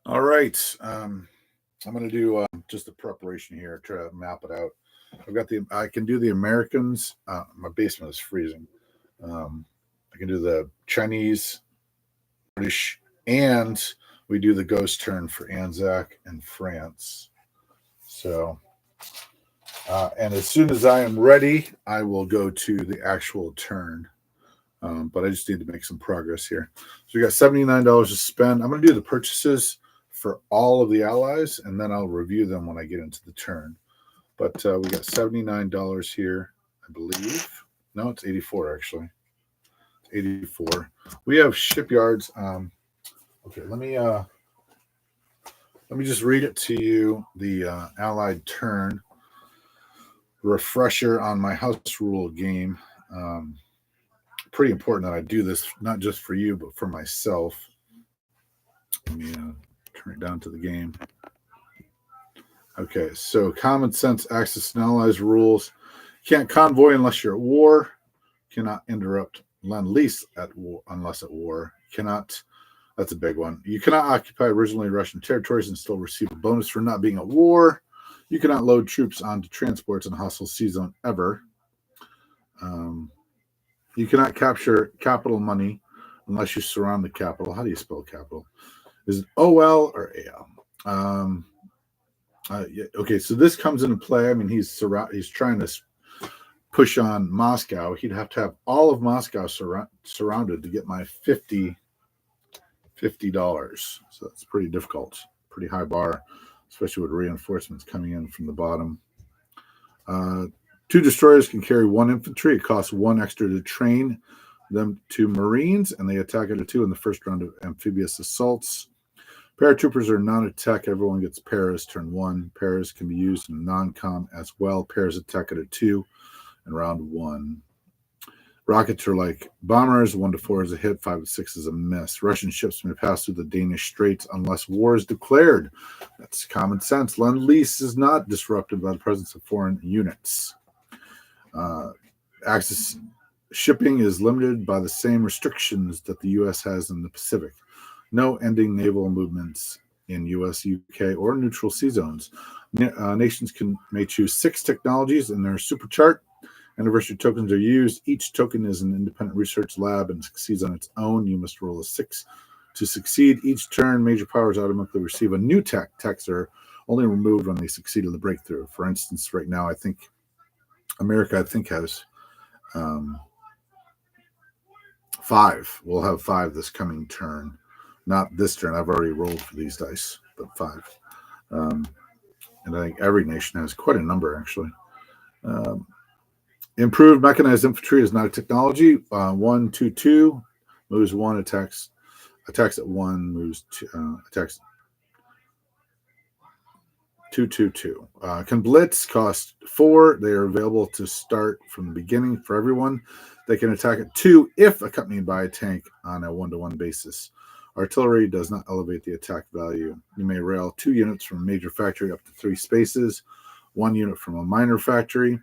All right. I'm going to do just the preparation here, try to map it out. I can do the Americans. My basement is freezing. Um, I can do the Chinese, British, and we do the ghost turn for Anzac and France. So, and as soon as I am ready, I will go to the actual turn. But I just need to make some progress here. So we got $79 to spend. I'm going to do the purchases for all of the allies, and then I'll review them when I get into the turn. But we got $79 here, I believe. No, it's 84 actually. It's 84. We have shipyards. Okay, let me just read it to you. The allied turn refresher on my house rule game. Pretty important that I do this not just for you but for myself. Let me turn it down to the game. Okay, so common sense access and allies rules. Can't convoy unless you're at war. Cannot interrupt lend lease at war unless at war. Cannot. That's a big one. You cannot occupy originally Russian territories and still receive a bonus for not being at war. You cannot load troops onto transports in a hostile sea zone ever. You cannot capture capital money unless you surround the capital. How do you spell capital? Is it OL or AL? Yeah, okay, so this comes into play. I mean, he's trying to push on Moscow. He'd have to have all of Moscow surrounded to get my $50. So that's pretty difficult, pretty high bar, especially with reinforcements coming in from the bottom. Two destroyers can carry one infantry. It costs one extra to train them to Marines, and they attack at a 2 in the first round of amphibious assaults. Paratroopers are non-attack. Everyone gets paras turn 1. Paras can be used in non-com as well. Paras attack at a 2 in round 1. Rockets are like bombers. 1 to 4 is a hit. 5 to 6 is a miss. Russian ships may pass through the Danish Straits unless war is declared. That's common sense. Lend-Lease is not disrupted by the presence of foreign units. Access shipping is limited by the same restrictions that the U.S. has in the Pacific. No ending naval movements in U.S., UK, or neutral sea zones. Nations may choose 6 technologies in their super chart. Anniversary tokens are used. Each token is an independent research lab and succeeds on its own. You must roll a 6 to succeed. Each turn, major powers automatically receive a new tech. Techs are only removed when they succeed in the breakthrough. For instance, right now, I think America, has 5. We'll have 5 this coming turn. Not this turn. I've already rolled for these dice, but 5. And I think every nation has quite a number, actually. Improved mechanized infantry is not a technology. 1, 2, 2 moves 1, attacks at 1, moves 2, attacks 2, 2, 2. Can blitz, cost 4. They are available to start from the beginning for everyone. They can attack at 2 if accompanied by a tank on a 1-to-1 basis. Artillery does not elevate the attack value. You may rail 2 units from a major factory up to 3 spaces, 1 unit from a minor factory.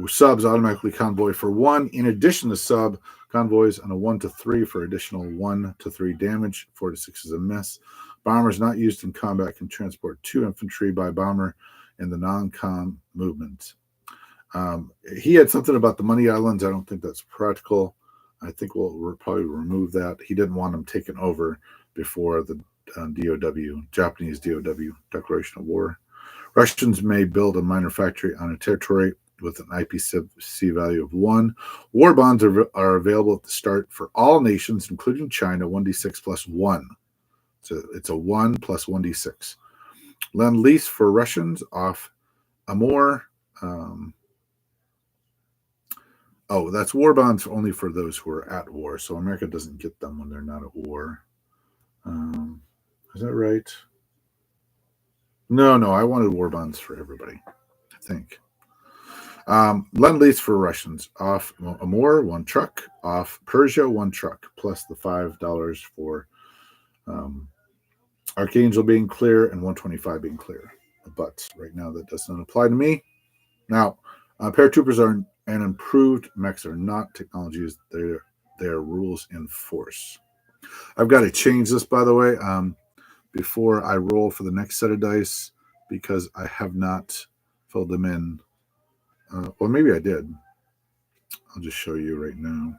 Subs automatically convoy for 1. In addition to sub convoys on a 1 to 3 for additional 1 to 3 damage. 4 to 6 is a miss. Bombers not used in combat can transport 2 infantry by bomber in the non-com movement. He had something about the money islands. I don't think that's practical. I think we'll probably remove that. He didn't want them taken over before the DOW, Japanese DOW, declaration of war. Russians may build a minor factory on a territory with an IPC value of 1. War bonds are available at the start for all nations, including China, 1d6 plus 1. So it's a 1 plus 1d6. Lend-Lease for Russians off Amur. That's war bonds only for those who are at war. So America doesn't get them when they're not at war. Is that right? No, I wanted war bonds for everybody, I think. Lend-Lease for Russians. Off Amur, 1 truck. Off Persia, 1 truck. Plus the $5 for Archangel being clear and 125 being clear. But right now that does not apply to me. Now, paratroopers are and improved mechs are not technologies. They are rules in force. I've got to change this, by the way, before I roll for the next set of dice because I have not filled them in. Well, maybe I did. I'll just show you right now.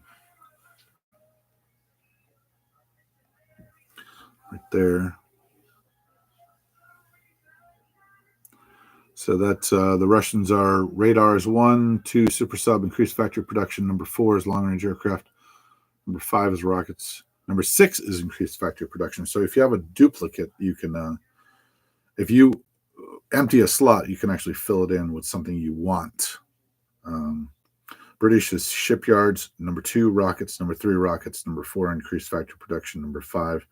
Right there. So that's the Russians are radars 1, 2 super sub, increased factory production. Number 4 is long range aircraft. Number 5 is rockets. Number 6 is increased factory production. So if you have a duplicate, you can, if you empty a slot, you can actually fill it in with something you want. British is shipyards. Number 2, rockets. Number 3, rockets. Number 4, increased factory production. Number 5,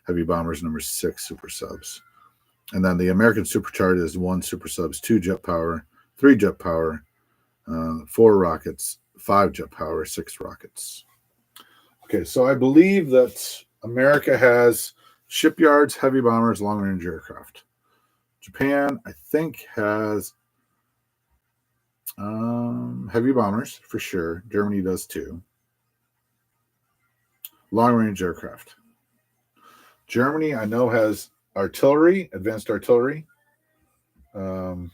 heavy bombers. Number 6, super subs. And then the American supercharged is 1 super subs, 2 jet power, 3 jet power, 4 rockets, 5 jet power, 6 rockets. Okay, so I believe that America has shipyards, heavy bombers, long range aircraft. Japan, I think, has heavy bombers for sure. Germany does too. Long range aircraft. Germany, I know, has artillery, advanced artillery, and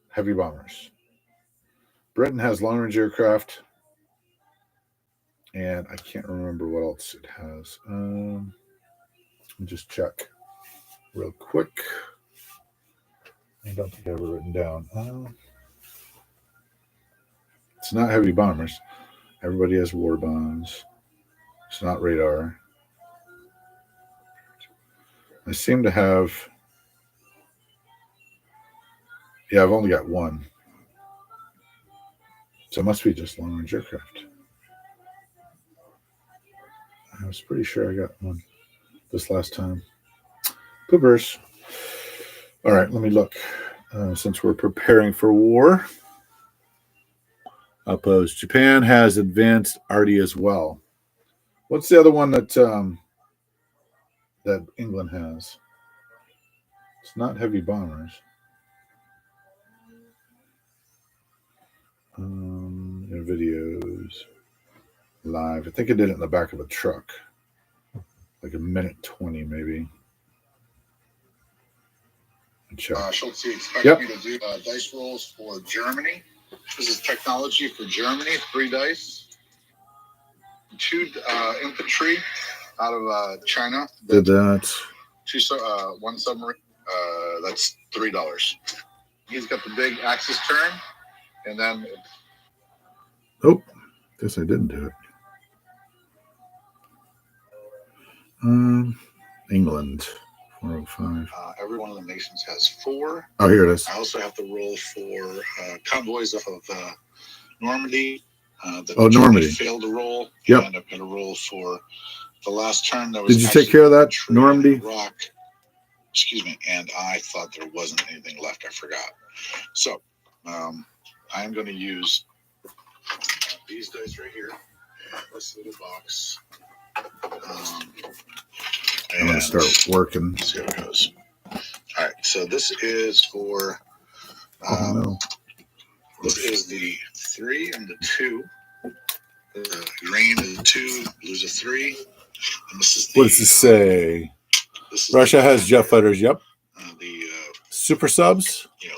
heavy bombers. Britain has long range aircraft, and I can't remember what else it has. Let me just check real quick. I don't think I have it written down. It's not heavy bombers. Everybody has war bombs. It's not radar. I seem to have. Yeah, I've only got 1. So it must be just long range aircraft. I was pretty sure I got 1 this last time. Poopers. All right, let me look. Since we're preparing for war. Outpost. Japan has advanced arty as well. What's the other one that that England has? It's not heavy bombers. Videos live. I think I did it in the back of a truck, like a minute 20 maybe. Schultz expected me to do dice rolls for Germany. This is technology for Germany. 3 dice, 2 infantry out of China. Did that. 1 submarine. That's $3. He's got the big Axis turn, and then. Oh, guess I didn't do it. England. 405. Every one of the nations has 4. Oh, here it is. I also have to roll for convoys off of Normandy. Normandy failed to roll. Yep. And I've got to roll for the last turn. That was. Did you take care of that, Normandy? Rock. Excuse me. And I thought there wasn't anything left. I forgot. So I'm going to use these dice right here. This little box. I'm going to start working. Let's see how it goes. All right, so this is for. This is the 3 and the 2. Green is a 2, blue's a 3. And this is the, what does this say? Russia has jet fighters. Yep. The super subs. The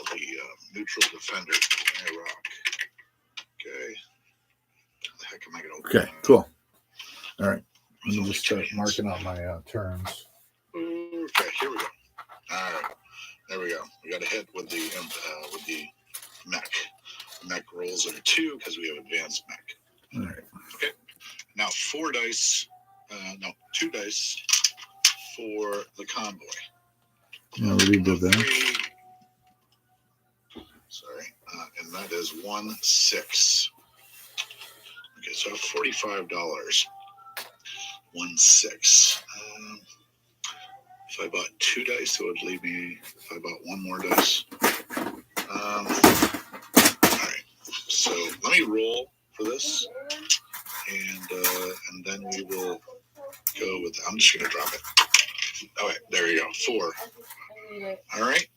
neutral defender in Iraq. Okay. How the heck am I going to? Okay. Cool. All right. Let me just start marking out my turns. Okay, here we go. All right, there we go. We got a hit with the mech. Mech rolls are 2 because we have advanced mech. All right. Okay. Now 4 dice. 2 dice for the convoy. Yeah, we already did that. 3, sorry, and that is 1/6. Okay, so $45. 1/6. If I bought 2 dice, it would leave me. If I bought 1 more dice. All right. So let me roll for this, and then we will go with. I'm just going to drop it. All right, there you go. 4. All right.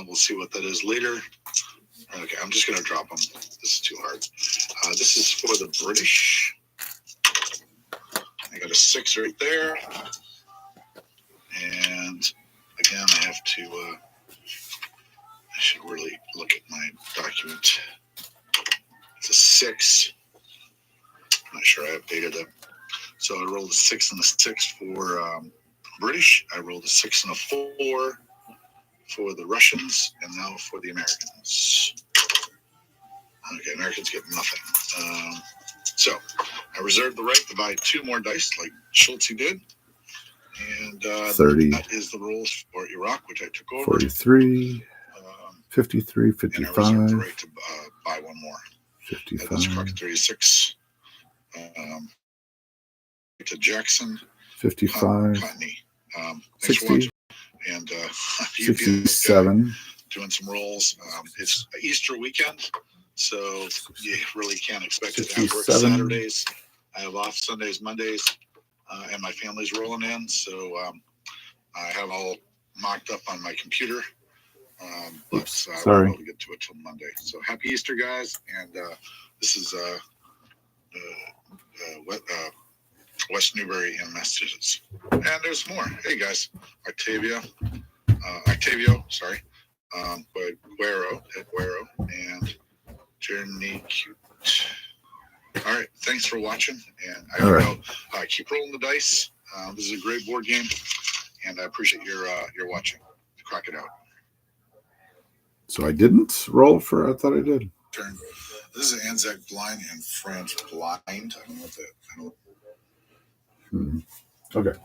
We'll see what that is later. Okay, I'm just going to drop them. This is too hard. This is for the British. got a 6 right there. And again, I have to, I should really look at my document. It's a 6. I'm not sure I updated it. So I rolled a 6 and a 6 for British. I rolled a 6 and a 4 for the Russians, and now for the Americans. Okay, Americans get nothing. So I reserved the right to buy 2 more dice, like Schultz did. And 30. That is the rules for Iraq, which I took over. 43, 53, 55. And I reserved the right to buy 1 more. 55. That's Crockett 36. To Jackson. 55. Cottney. 60. And 67. Doing some rolls. It's Easter weekend, so you really can't expect it to have work 67. Saturdays. I have off Sundays, Mondays, and my family's rolling in, so I have all mocked up on my computer. But I won't be able to get to it till Monday. So happy Easter, guys! And this is West Newbury in Massachusetts. And there's more. Hey guys, Octavio, sorry, Guero, and Journey Cute. All right, thanks for watching, and I will keep rolling the dice. This is a great board game, and I appreciate your watching. Crack it out. So I didn't roll for. I thought I did. Turn. This is Anzac Blind and French Blind. I don't know what that. Okay.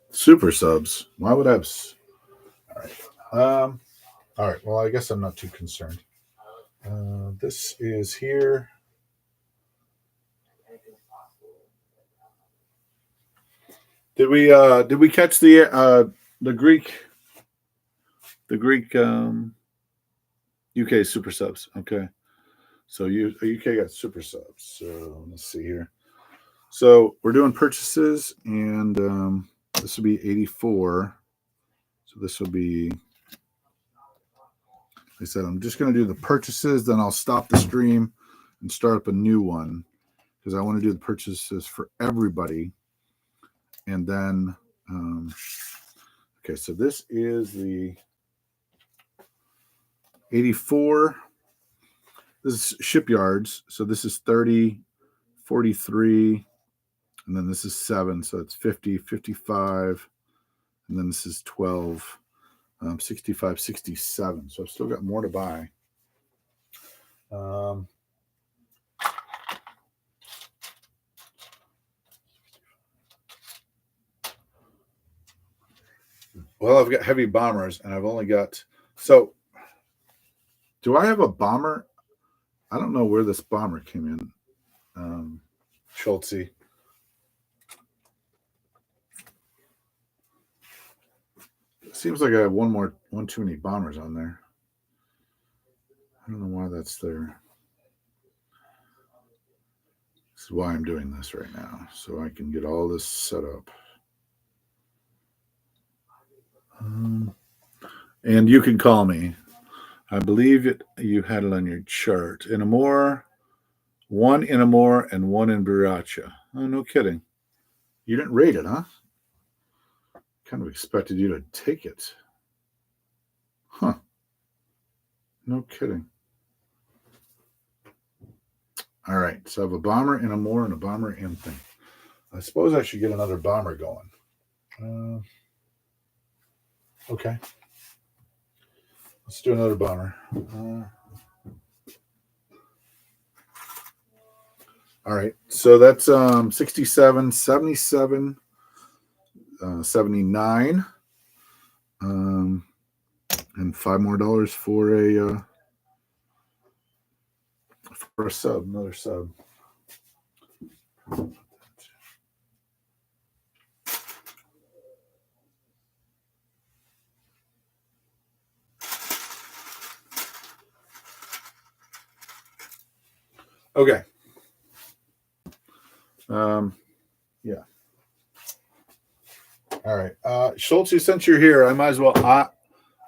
Super subs. Why would I have? All right. All right. Well, I guess I'm not too concerned. This is here. Did we catch the Greek UK super subs? Okay. So UK got super subs. So let's see here. So we're doing purchases, and this will be 84. So this will be, like I said, I'm just going to do the purchases. Then I'll stop the stream and start up a new one because I want to do the purchases for everybody. And then, okay, so this is the 84. This is shipyards. So this is 30, 43, and then this is 7. So it's 50, 55, and then this is 12, 65, 67. So I've still got more to buy. Well, I've got heavy bombers, and I've only got. So do I have a bomber? I don't know where this bomber came in. Schultz. It seems like I have one too many bombers on there. I don't know why that's there. This is why I'm doing this right now, so I can get all this set up. And you can call me. I believe you had it on your chart. Inamor, 1 Inamor, and 1 in Biracha. Oh, no kidding. You didn't rate it, huh? Kind of expected you to take it. Huh. No kidding. All right. So I have a bomber, Inamor, and a bomber in thing. I suppose I should get another bomber going. Okay. Let's do another bomber. All right. So that's 67, 77, 79, and $5 more for a sub, another sub. Okay. Yeah. All right. Schultz, since you're here, I might as well.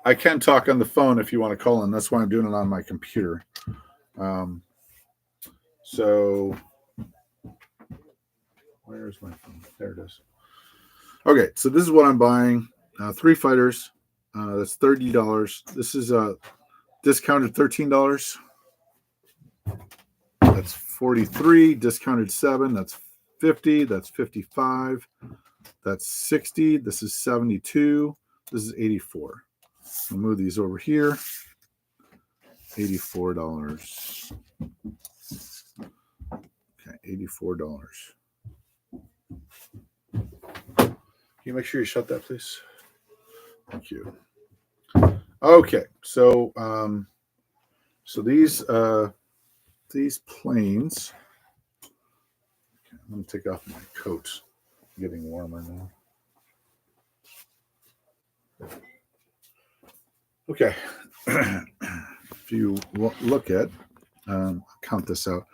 I can talk on the phone if you want to call in. That's why I'm doing it on my computer. So where's my phone? There it is. Okay, so this is what I'm buying. 3 fighters. That's $30. This is discounted $13. That's 43. Discounted 7. That's 50. That's 55. That's 60. This is 72. This is 84. I'll move these over here. $84. Okay, $84. Can you make sure you shut that, please? Thank you. Okay, so so these planes. Okay, I'm going to take off my coat. It's getting warmer now. Okay, if you look at, I'll count this out.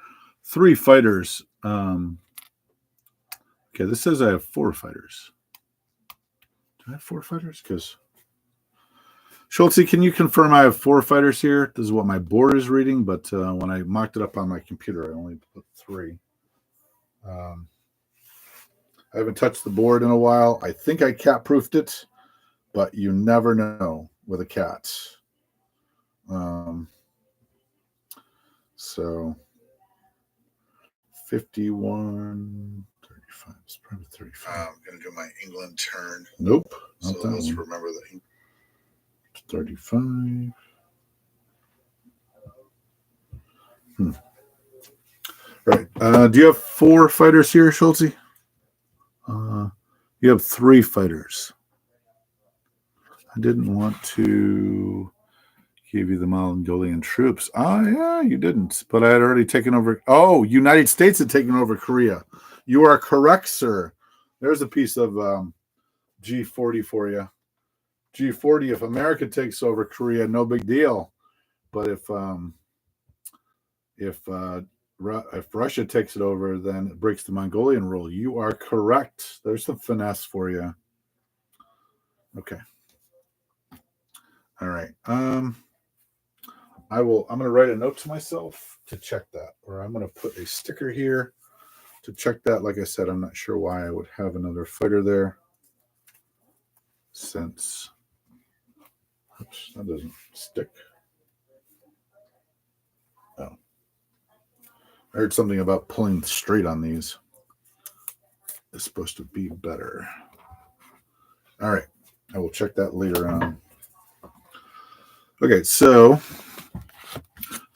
3 fighters. Okay, this says I have 4 fighters. Do I have 4 fighters? Because Schultze, can you confirm I have 4 fighters here? This is what my board is reading, but when I mocked it up on my computer, I only put 3. I haven't touched the board in a while. I think I cat-proofed it, but you never know with a cat. So 51, 35. It's probably 35. I'm going to do my England turn. Nope. So let's remember that. 35. Right. Do you have 4 fighters here, Schultze? You have 3 fighters. I didn't want to give you the Mongolian troops. Yeah, you didn't. But I had already taken over. Oh, United States had taken over Korea. You are correct, sir. There's a piece of G40 for you. G40, if America takes over Korea, no big deal. But if Russia takes it over, then it breaks the Mongolian rule. You are correct. There's some finesse for you. Okay. All right. I'm going to write a note to myself to check that, or I'm going to put a sticker here to check that. Like I said, I'm not sure why I would have another fighter there, since oops, that doesn't stick. Oh, I heard something about pulling straight on these. It's supposed to be better. All right, I will check that later on. Okay, so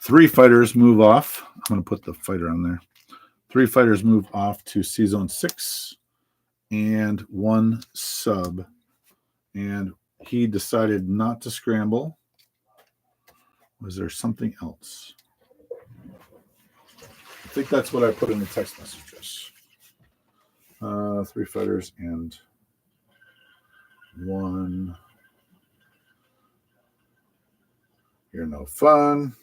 3 fighters move off. I'm going to put the fighter on there. 3 fighters move off to C-Zone 6 and 1 sub. And he decided not to scramble. Was there something else? I think that's what I put in the text messages. 3 fighters and 1. You're no fun.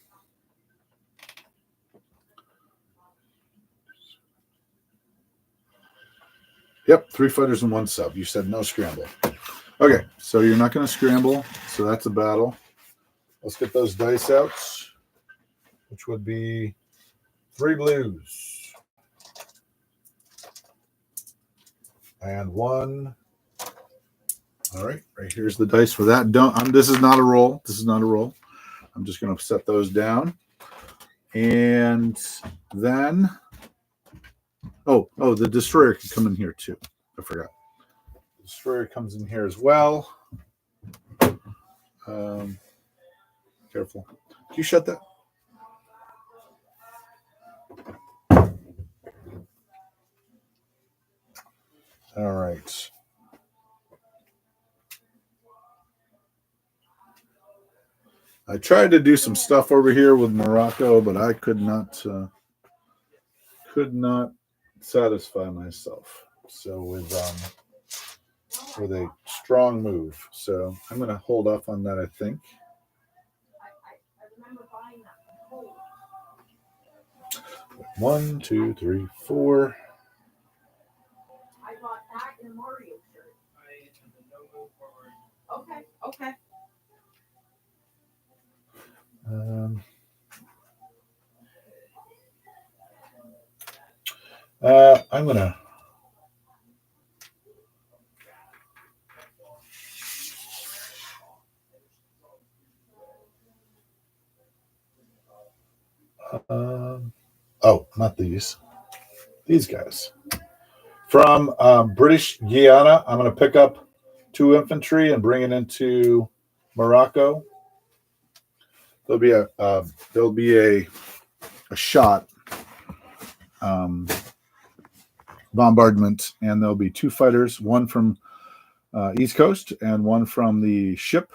Yep, 3 fighters and 1 sub. You said no scramble. Okay, so you're not going to scramble, so that's a battle. Let's get those dice out, which would be 3 blues and 1. All right, right here's the dice for that. This is not a roll. This is not a roll. I'm just going to set those down, and then the destroyer can come in here too. I forgot. The destroyer comes in here as well. Careful. Can you shut that? All right. I tried to do some stuff over here with Morocco, but I could not satisfy myself. So with a strong move. So I'm going to hold off on that, I think. One, two, three, 4. I bought that in a Mario shirt. Okay. I'm gonna. Oh, not these. These guys. From British Guiana, I'm going to pick up 2 infantry and bring it into Morocco. There'll be a shot bombardment, and there'll be 2 fighters, one from East Coast and one from the ship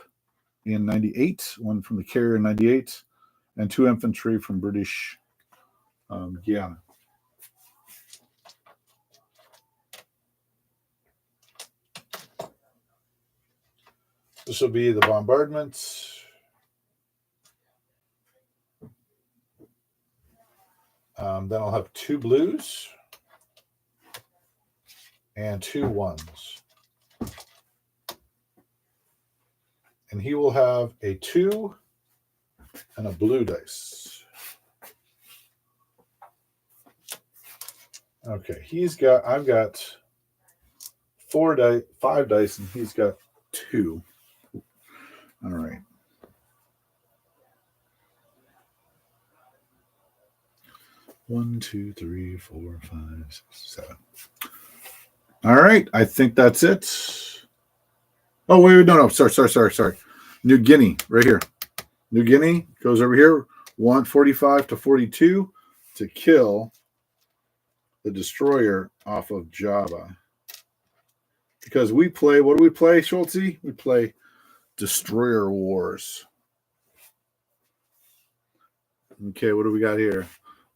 in 98, one from the carrier in 98, and 2 infantry from British Guiana. This will be the bombardments. Then I'll have 2 blues and 2 ones. And he will have a 2 and a blue dice. Okay, I've got 5 dice, and he's got 2. All right. One, 2, 3, 4, 5, 6, 7. All right, I think that's it. Oh, wait, no, sorry. New Guinea, right here. New Guinea goes over here, 145 to 42 to kill the destroyer off of Java. Because we play, what do we play, Schultze? We play Destroyer Wars. Okay, what do we got here?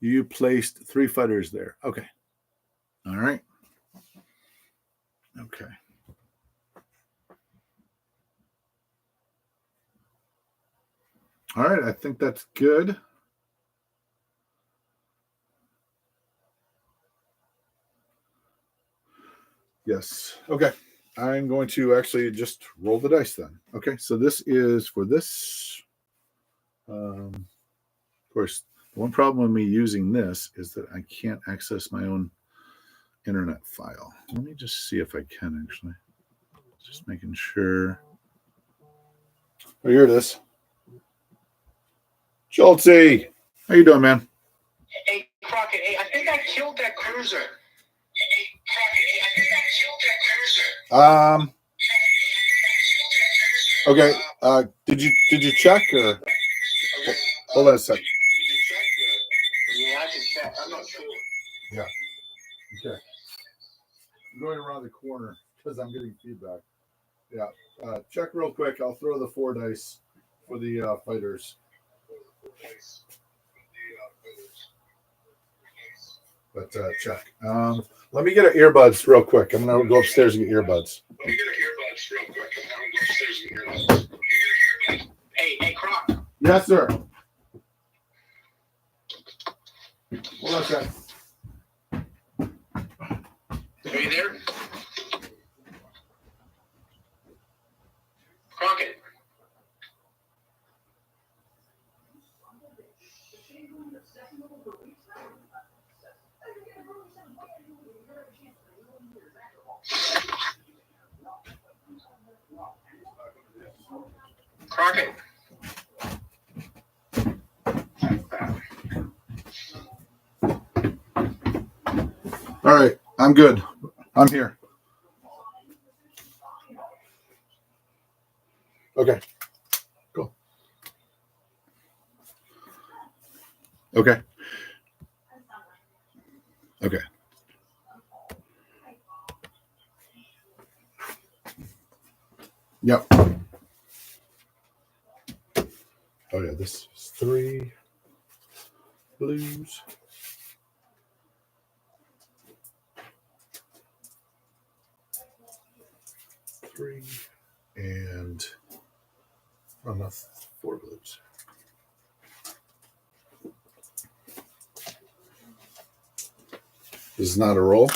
You placed 3 fighters there. Okay. All right. Okay. All right, I think that's good. Yes. Okay. I'm going to actually just roll the dice then. Okay, so this is for this. Of course, the one problem with me using this is that I can't access my own internet file. Let me just see if I can actually. Just making sure. Oh, here it is. Schultze, how you doing, man? Hey, Crockett, hey, I think I killed that cruiser. Okay. Did you check or? Hold on a sec. Yeah, I can check. I'm not sure. Yeah. Okay. I'm going around the corner because I'm getting feedback. Yeah. Check real quick. I'll throw the 4 dice for the fighters. But check. Let me get an earbuds real quick. I'm gonna go upstairs and get earbuds. Hey, Croc. Yes, sir. Hold on a sec. Are you there? Crockett. Crockett. All right, I'm good. I'm here. Okay. Cool. Okay. Okay. Yep. Oh yeah, this is 3 blues. 3 and not 4 blues. This is not a roll.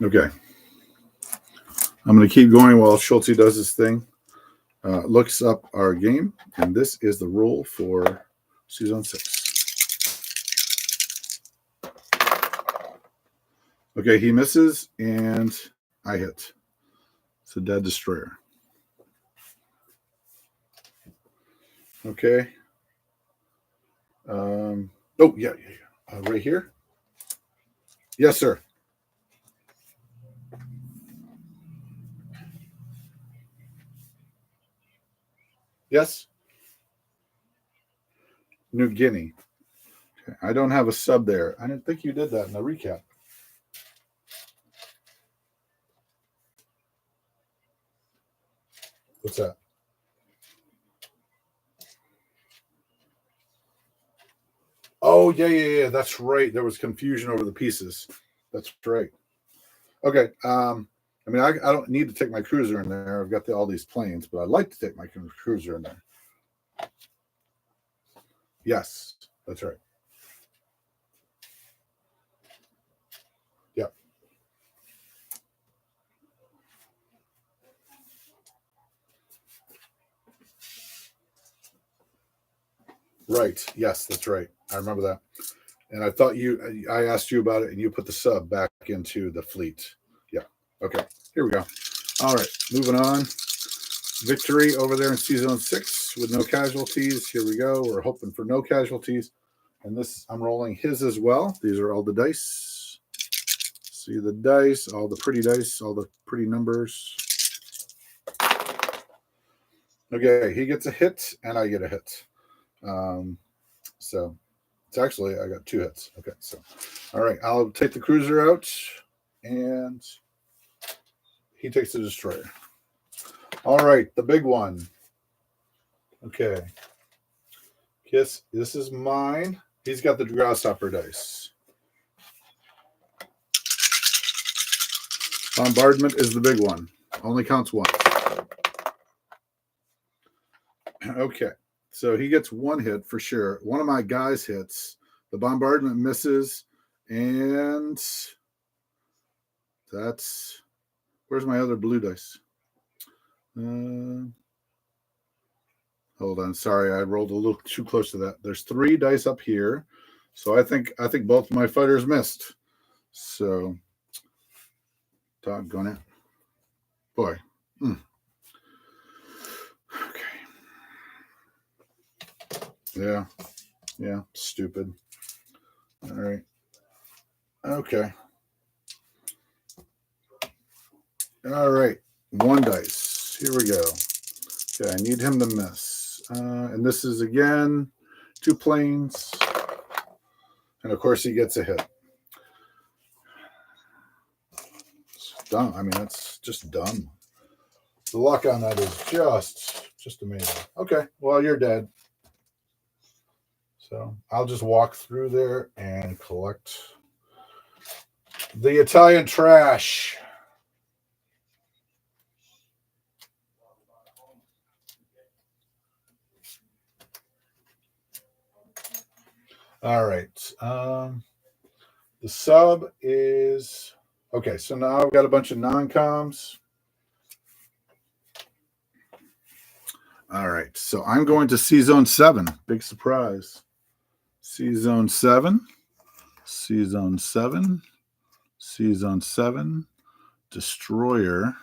Okay. I'm going to keep going while Schultze does his thing. Looks up our game, and this is the roll for C Zone 6. Okay, he misses, and I hit. It's a dead destroyer. Okay. Oh, yeah. Right here? Yes, sir. Yes? New Guinea. Okay. I don't have a sub there. I didn't think you did that in the recap. What's that? Oh, yeah. That's right. There was confusion over the pieces. That's right. Okay. I mean, I don't need to take my cruiser in there. I've got all these planes, but I'd like to take my cruiser in there. Yes, that's right. Yep. Right. Yes, that's right. I remember that. And I thought I asked you about it, and you put the sub back into the fleet. Yeah. Okay. Here we go. All right. Moving on. Victory over there in C Zone 6 with no casualties. Here we go. We're hoping for no casualties. And this, I'm rolling his as well. These are all the dice. See the dice, all the pretty dice, all the pretty numbers. Okay, he gets a hit, and I get a hit. So it's actually, I got 2 hits. Okay, so all right, I'll take the cruiser out, and he takes the destroyer. All right, the big one. Okay. Kiss, this is mine. He's got the grasshopper dice. Bombardment is the big one. Only counts once. Okay. So he gets 1 hit for sure. One of my guys hits. The bombardment misses. And that's... Where's my other blue dice? Hold on. Sorry, I rolled a little too close to that. There's 3 dice up here. So I think both of my fighters missed. So, doggone it. Boy. Okay. Yeah. Stupid. All right. Okay. All right. 1 dice. Here we go. Okay, I need him to miss. And this is, again, 2 planes. And, of course, he gets a hit. It's dumb. I mean, that's just dumb. The luck on that is just amazing. Okay, well, you're dead. So I'll just walk through there and collect the Italian trash. All right. The sub is... Okay, so now I've got a bunch of non-coms. All right, so I'm going to C Zone 7. Big surprise. C Zone 7. C Zone 7. C Zone 7. Destroyer.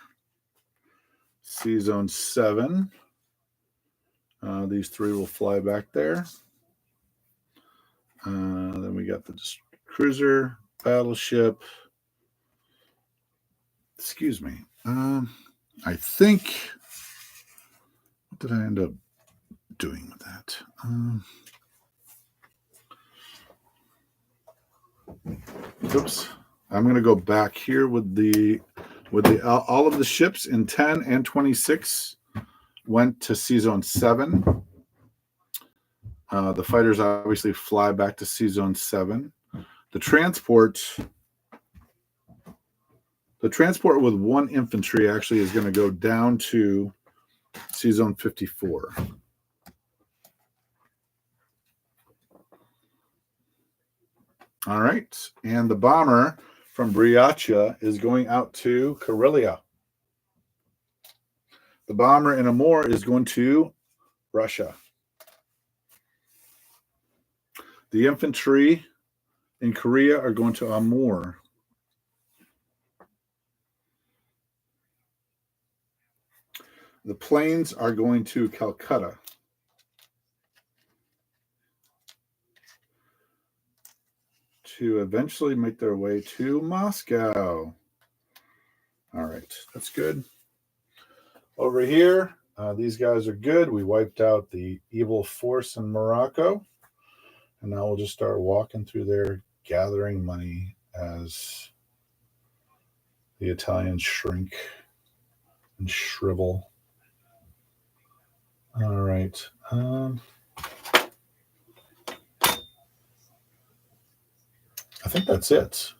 C Zone 7. These 3 will fly back there. Then we got the cruiser, battleship. Excuse me. I think... What did I end up doing with that? Oops. I'm going to go back here with all of the ships in 10 and 26 went to C Zone 7. The fighters obviously fly back to C Zone 7. The transport with 1 infantry actually is going to go down to C Zone 54. All right. And the bomber from Briacha is going out to Karelia. The bomber in Amur is going to Russia. The infantry in Korea are going to Amur. The planes are going to Calcutta. To eventually make their way to Moscow. All right, that's good. Over here, these guys are good. We wiped out the evil force in Morocco. And now we'll just start walking through there, gathering money as the Italians shrink and shrivel. All right. I think that's it.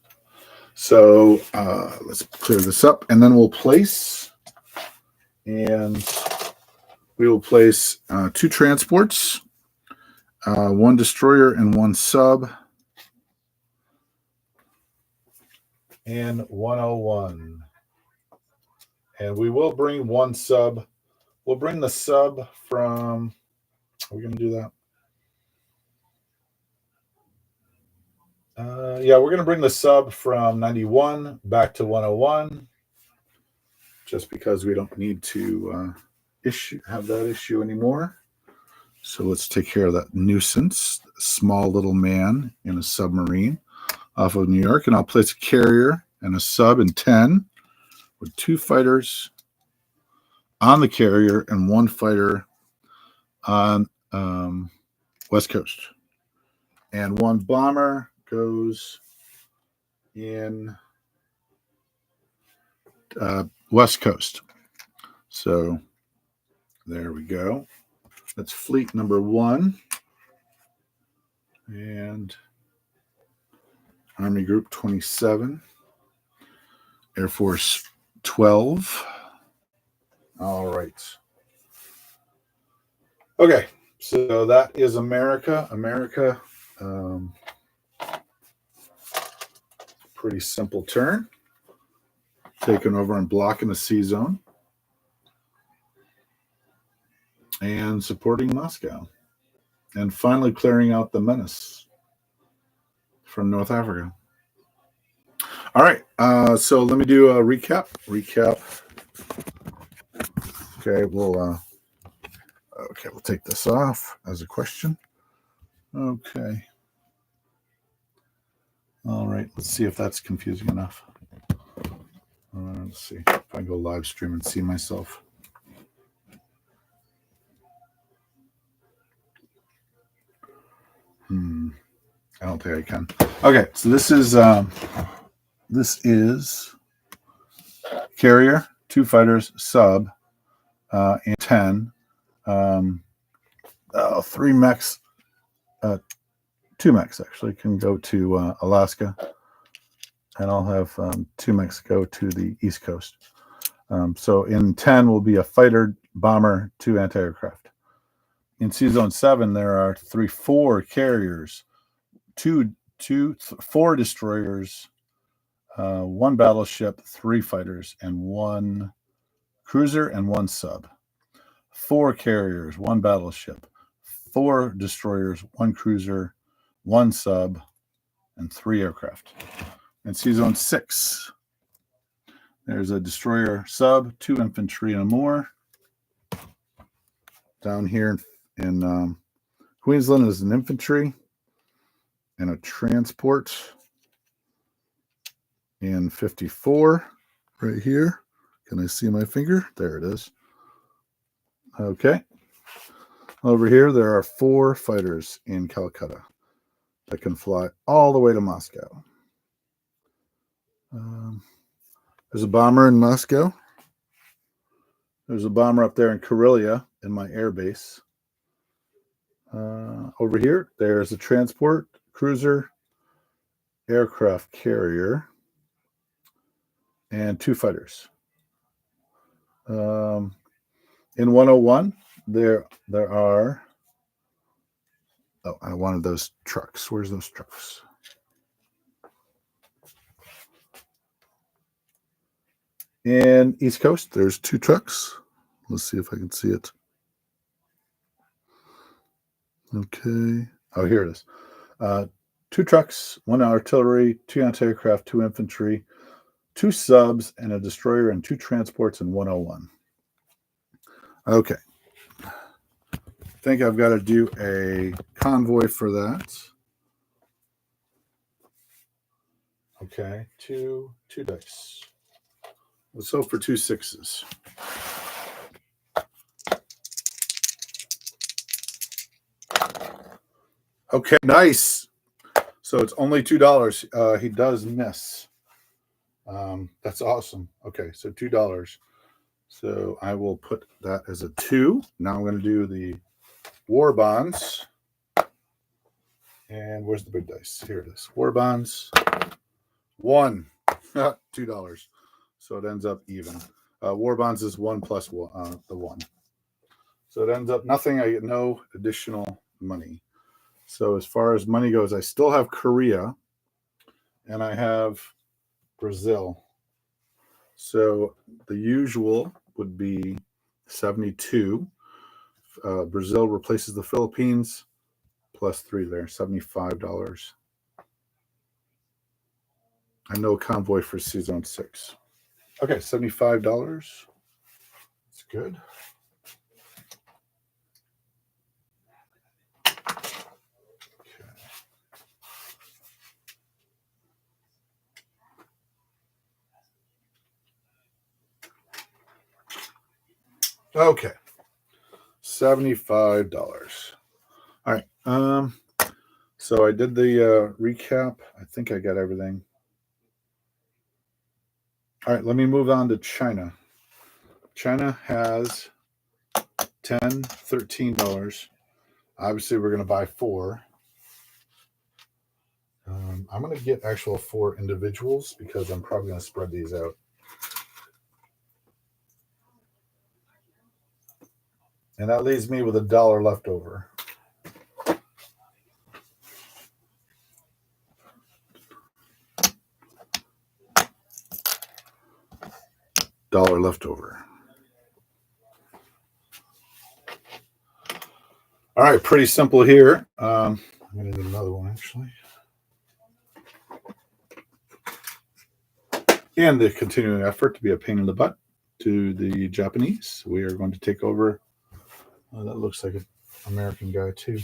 So let's clear this up, and then we'll place. And we will place 2 transports, 1 destroyer and 1 sub, and 101. And we will bring 1 sub. We'll bring the sub from, are we going to do that? Yeah, we're going to bring the sub from 91 back to 101, just because we don't need to have that issue anymore. So let's take care of that nuisance, small little man in a submarine off of New York. And I'll place a carrier and a sub in 10 with 2 fighters on the carrier and 1 fighter on West Coast. And 1 bomber goes in West Coast. So there we go. That's fleet number 1. And Army Group 27. Air Force 12. All right. Okay. So that is America. America, pretty simple turn. Taking over and blocking the sea zone. And supporting Moscow. And finally clearing out the menace from North Africa. All right. So let me do a recap. Okay, we'll take this off as a question. Okay. All right, let's see if that's confusing enough. Let's see if I go live stream and see myself. I don't think I can. Okay, so this is carrier, 2 fighters, sub, and 10. 3 mechs, 2 mechs actually can go to Alaska, and I'll have 2 mechs go to the East Coast. So in 10 will be a fighter, bomber, 2 anti-aircraft. In Sea Zone 7, there are 4 carriers, 4 destroyers, 1 battleship, 3 fighters, and 1 cruiser and 1 sub. 4 carriers, 1 battleship, 4 destroyers, 1 cruiser, 1 sub, and 3 aircraft. In Sea Zone 6, there's a destroyer sub, 2 infantry and more. Down here in Queensland is an infantry and a transport. In 54, right here. Can I see my finger? There it is. Okay. Over here, there are 4 fighters in Calcutta that can fly all the way to Moscow. There's a bomber in Moscow. There's a bomber up there in Karelia in my air base. Over here, there's a transport, cruiser, aircraft carrier, and 2 fighters. In 101, there are... Oh, I wanted those trucks. Where's those trucks? In East Coast, there's 2 trucks. Let's see if I can see it. Okay. Oh, here it is. 2 trucks, 1 artillery, 2 anti-aircraft, 2 infantry, 2 subs, and a destroyer, and 2 transports, and 101. Okay. I think I've got to do a convoy for that. Okay, two dice. Let's hope for 2 6s. Okay, nice. So it's only $2. He does miss. That's awesome. Okay, so $2. So I will put that as a 2. Now I'm going to do the war bonds. And where's the big dice? Here it is. War bonds. 1. $2. So it ends up even. War bonds is 1 plus the 1. So it ends up nothing. I get no additional money. So as far as money goes, I still have Korea and I have Brazil. So the usual would be 72. Brazil replaces the Philippines plus 3 there, $75. I know convoy for season 6. Okay, $75. That's good. Okay. $75. All right. So I did the recap. I think I got everything. All right, let me move on to China. China has $10, $13. Obviously, we're going to buy 4. I'm going to get actual 4 individuals because I'm probably going to spread these out. And that leaves me with $1 left over. $1 left over. All right, pretty simple here. I'm going to do another one, actually. And the continuing effort to be a pain in the butt to the Japanese. We are going to take over. That looks like an American guy, too.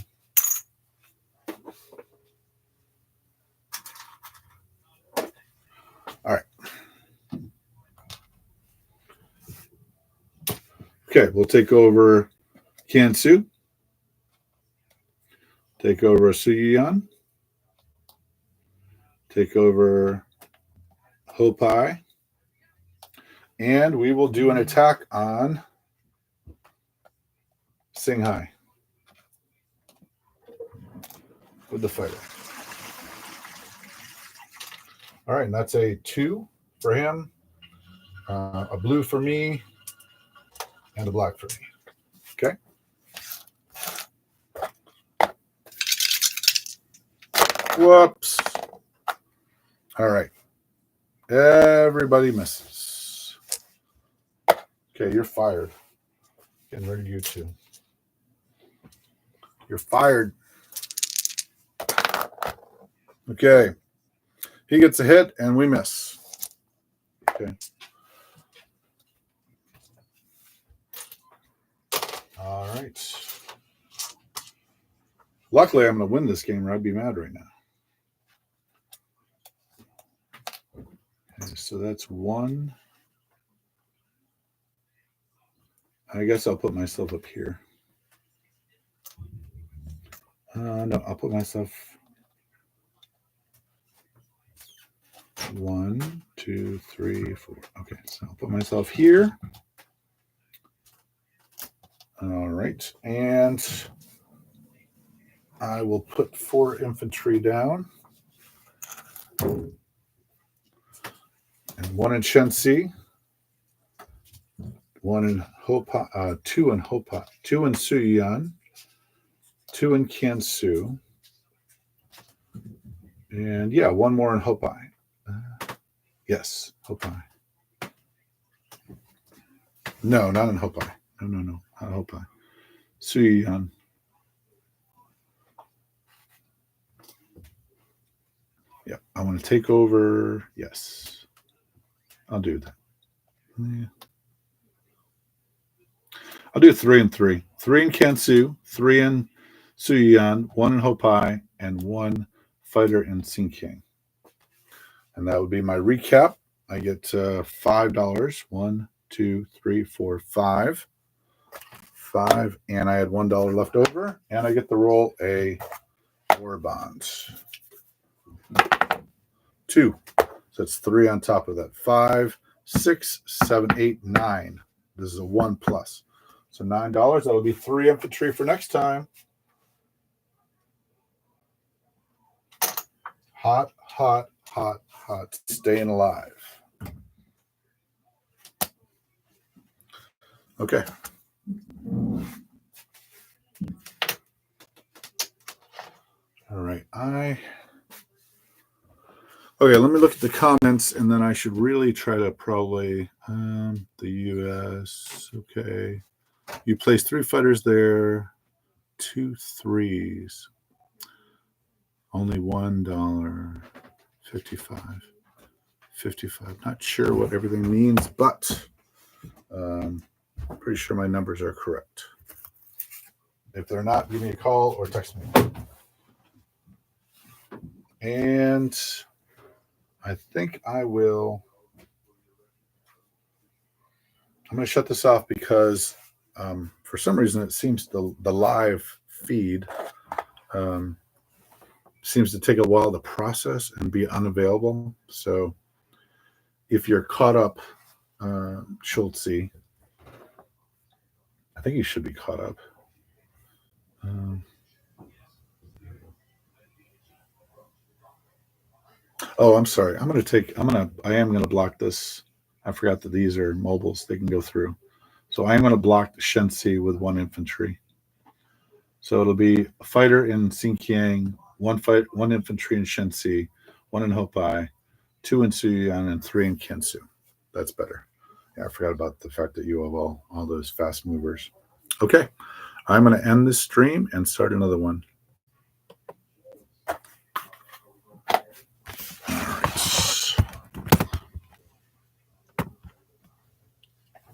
All right. Okay, we'll take over Kansu. Take over Suiyuan. Take over Hopai. And we will do an attack on Shanghai with the fighter. All right, and that's a 2 for him, a blue for me, and a black for me. Okay. Whoops. All right. Everybody misses. Okay, you're fired. Getting rid of you too. You're fired. Okay. He gets a hit and we miss. Okay. All right. Luckily, I'm going to win this game or I'd be mad right now. Okay, so that's 1. I guess I'll put myself up here. No, I'll put myself 1, 2, 3, 4. Okay, so I'll put myself here. All right, and I will put 4 infantry down. And 1 in Shenxi. 1 in Hopa, 2 in Hopa, 2 in Suiyuan, 2 in Kansu, and yeah, 1 more in Hopai. Yes, Hopai. No, not in Hopai. No, not Hopai. Suiyuan. Yeah, I want to take over. Yes, I'll do that. Yeah. I'll do 3 and 3. 3 in Kansu, 3 in Suyan, 1 in Hopai, and 1 fighter in Sinking. And that would be my recap. I get $5. 1, 2, 3, 4, 5. 5, and I had $1 left over, and I get to roll a war bonds. 2. So that's 3 on top of that. 5, 6, 7, 8, 9. This is a 1 plus. So $9. That'll be 3 infantry for next time. Hot, hot, hot, hot. Staying alive. Okay. All right. Okay, let me look at the comments, and then I should really try to probably the U.S. Okay. You placed 3 fighters there, 2 3s. Only $1. 55. 55. Not sure what everything means, but pretty sure my numbers are correct. If they're not, give me a call or text me. And I think I will. I'm going to shut this off because for some reason it seems the live feed seems to take a while to process and be unavailable. So if you're caught up, Schultze, I think you should be caught up. Oh, I'm sorry. I am going to block this. I forgot that these are mobiles. They can go through. So I am going to block the Shensi with 1 infantry. So it'll be a fighter in Xinjiang, 1 infantry in Shensi, 1 in Hopai, 2 in Suyan, and 3 in Kansu. That's better. Yeah, I forgot about the fact that you have all those fast movers. Okay. I'm going to end this stream and start another one.